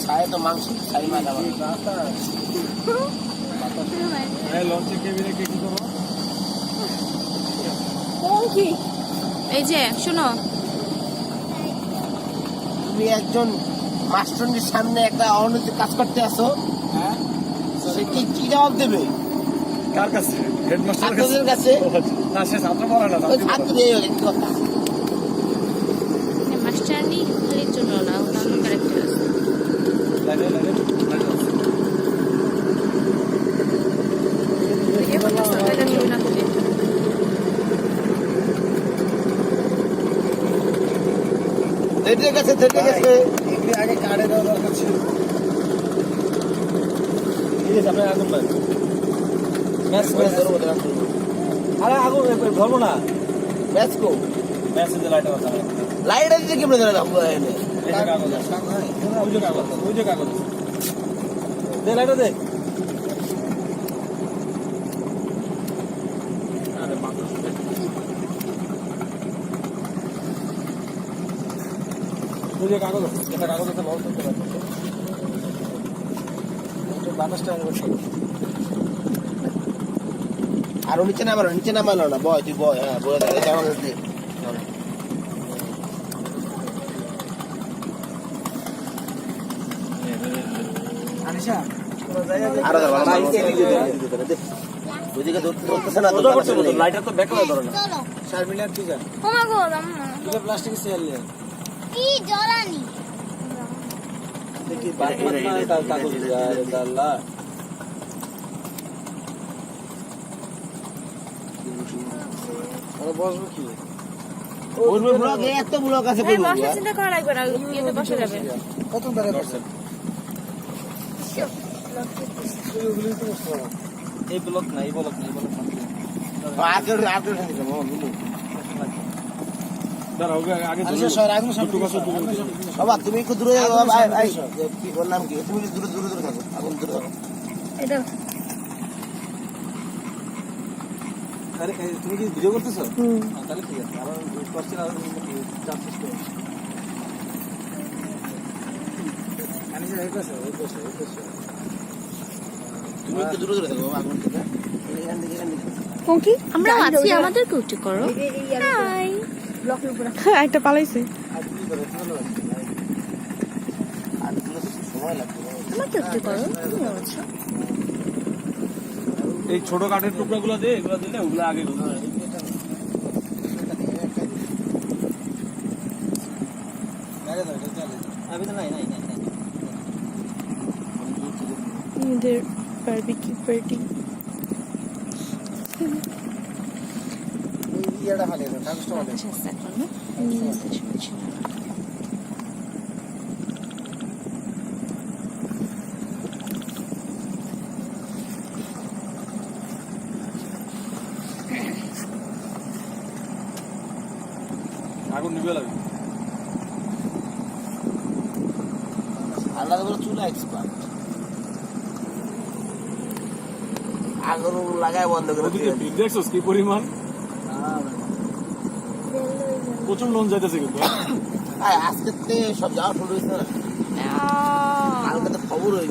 ছায় তো মাংস ছাই মালা এই যে শোনো, তুমি একজন মাস্টারের সামনে একটা অনৈতিক কাজ করতে আসো, হ্যাঁ, সে কি জবাব দেবে? কার কাছে? হেডমাস্টারের ছাত্রদের কাছে। না, সে ছাত্র পড়ায় না, ছাত্রদের কথা। মাস্টারনি খালির জন্য না, অন্যান্য ক্যারেক্টার আছে। আগে কার্ডে দেওয়া দরকার ছিল। ঠিক আছে, আপনার আগুন ভাই, আরে আগুন ধরবো না। ম্যাচ কো ম্যাচ লাইট আছে, লাইট আছে কি বলে রাখবো এনে এই যে কাগজ আছে, ওই যে কাগজ দে, লাইটটা দে। আরে বাবা, ওই যে কাগজ আছে, এটা কাগজ আছে, বল করতে পারছো বাতাসটা আর নিচে নামালো না, বয় তুই বয়, হ্যাঁ বয় কেমন আছে আনিশা আর ওইদিকে ধরতেছে না, লাইটার তো ব্যাকলাইট ধরে না। শারমিনার কি জান, ও মা গো আম্মা, তুই প্লাস্টিক চেয়ার নিয়ে কি জরানি দেখি বাদ না কাগজ যায় আল্লাহ। আরে বসবো কি? বসবে ব্লক, এত ব্লক আছে এই বসা চিন্তা করা লাগবে না, ইয়েতে বসা যাবে। কত দাঁড়ে বসছেন? এই ব্লক না, এই ব্লক না, এই ব্লক না। আগে দাঁড়াও, আগে বাবা তুমি একটু দূরে যাও বাবা, কি বললাম কি, তুমি দূরে দূরে দূরে থাকো, আগুন দূরে থাকো। এটা আরে তুমি কি ভিডিও করতেছো? তাহলে ঠিক আছে, আবার করছি না, যাচ্ছিস তো। আনিশা এই পাশে, এই পাশে, এই পাশে। তুমি একটু দূরে দূরে থাকো আগুন থেকে, এখান থেকে কোকি আমরা আছি, আমাদেরকে উঠে করো। হাই ব্লকের উপর একটা পালাইছে, আর কি করে ভালো আছে, আর কি সময় লাগবে, আমাকে উঠে করো, তুমি আছো। এই ছোট কাঠের টুকরাগুলো দে, এগুলো দিলে ওগুলো আগে আমাদের বারবিকিউ পার্টি ইয়াটা ভালো না, কাগজটা ভালো। আচ্ছা এখন নিয়ে শুনছি আগুন নিবে লাগবে। আলাদা করে চুলা এক্সপার্ট, আগুন লাগায় বন্ধ করে ওদিকে ভিড় দেখছোস কি পরিমাণ, প্রচুর লোন যাইতেছে কিন্তু। আজকে সব যাওয়া শুরু হয়েছে না, কালকে তো খবর হয়েছে।